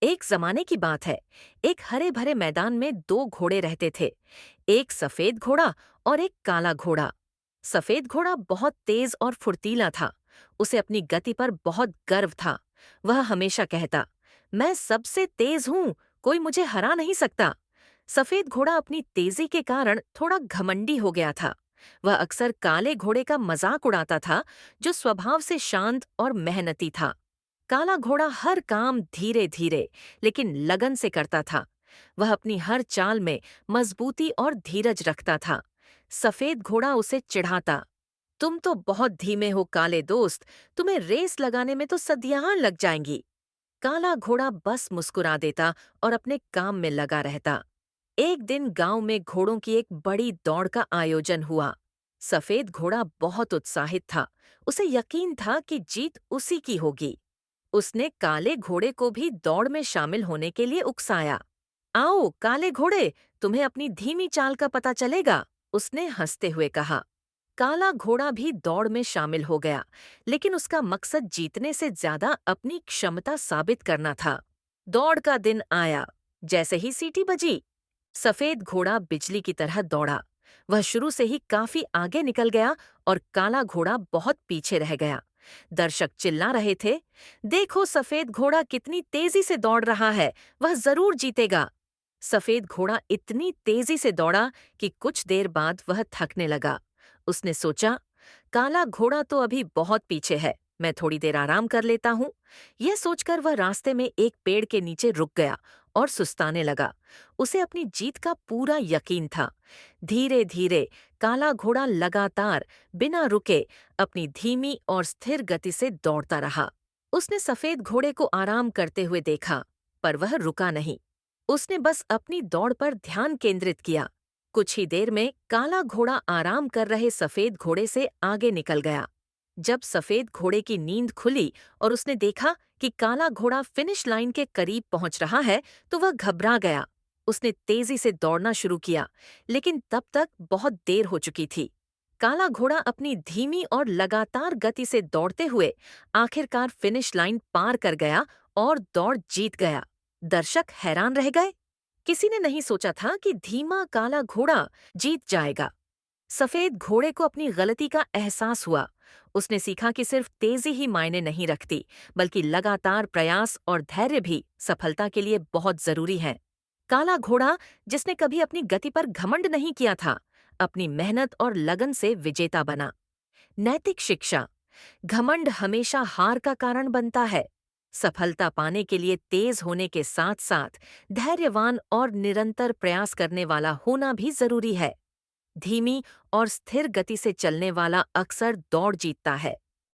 एक जमाने की बात है। एक हरे भरे मैदान में दो घोड़े रहते थे। एक सफेद घोड़ा और एक काला घोड़ा। सफेद घोड़ा बहुत तेज और फुर्तीला था। उसे अपनी गति पर बहुत गर्व था। वह हमेशा कहता, मैं सबसे तेज हूँ, कोई मुझे हरा नहीं सकता। सफेद घोड़ा अपनी तेजी के कारण थोड़ा घमंडी हो गया था। वह अक्सर काले घोड़े का मजाक उड़ाता था, जो स्वभाव से शांत और मेहनती था। काला घोड़ा हर काम धीरे धीरे लेकिन लगन से करता था। वह अपनी हर चाल में मजबूती और धीरज रखता था। सफेद घोड़ा उसे चिढ़ाता, तुम तो बहुत धीमे हो काले दोस्त, तुम्हें रेस लगाने में तो सदियां लग जाएंगी। काला घोड़ा बस मुस्कुरा देता और अपने काम में लगा रहता। एक दिन गांव में घोड़ों की एक बड़ी दौड़ का आयोजन हुआ। सफेद घोड़ा बहुत उत्साहित था। उसे यकीन था कि जीत उसी की होगी। उसने काले घोड़े को भी दौड़ में शामिल होने के लिए उकसाया। आओ काले घोड़े, तुम्हें अपनी धीमी चाल का पता चलेगा, उसने हंसते हुए कहा। काला घोड़ा भी दौड़ में शामिल हो गया, लेकिन उसका मकसद जीतने से ज्यादा अपनी क्षमता साबित करना था। दौड़ का दिन आया। जैसे ही सीटी बजी, सफेद घोड़ा बिजली की तरह दौड़ा। वह शुरू से ही काफी आगे निकल गया और काला घोड़ा बहुत पीछे रह गया। दर्शक चिल्ला रहे थे, देखो सफेद घोड़ा कितनी तेजी से दौड़ रहा है, वह जरूर जीतेगा। सफेद घोड़ा इतनी तेजी से दौड़ा कि कुछ देर बाद वह थकने लगा। उसने सोचा, काला घोड़ा तो अभी बहुत पीछे है, मैं थोड़ी देर आराम कर लेता हूँ। यह सोचकर वह रास्ते में एक पेड़ के नीचे रुक गया और सुस्ताने लगा। उसे अपनी जीत का पूरा यकीन था। धीरे धीरे काला घोड़ा लगातार बिना रुके अपनी धीमी और स्थिर गति से दौड़ता रहा। उसने सफेद घोड़े को आराम करते हुए देखा, पर वह रुका नहीं। उसने बस अपनी दौड़ पर ध्यान केंद्रित किया। कुछ ही देर में काला घोड़ा आराम कर रहे सफेद घोड़े से आगे निकल गया। जब सफेद घोड़े की नींद खुली और उसने देखा कि काला घोड़ा फिनिश लाइन के करीब पहुंच रहा है, तो वह घबरा गया। उसने तेजी से दौड़ना शुरू किया, लेकिन तब तक बहुत देर हो चुकी थी। काला घोड़ा अपनी धीमी और लगातार गति से दौड़ते हुए आखिरकार फिनिश लाइन पार कर गया और दौड़ जीत गया। दर्शक हैरान रह गए। किसी ने नहीं सोचा था कि धीमा काला घोड़ा जीत जाएगा। सफेद घोड़े को अपनी गलती का एहसास हुआ। उसने सीखा कि सिर्फ तेजी ही मायने नहीं रखती, बल्कि लगातार प्रयास और धैर्य भी सफलता के लिए बहुत जरूरी है। काला घोड़ा, जिसने कभी अपनी गति पर घमंड नहीं किया था, अपनी मेहनत और लगन से विजेता बना। नैतिक शिक्षा। घमंड हमेशा हार का कारण बनता है। सफलता पाने के लिए तेज होने के साथ साथ धैर्यवान और निरंतर प्रयास करने वाला होना भी जरूरी है। धीमी और स्थिर गति से चलने वाला अक्सर दौड़ जीतता है,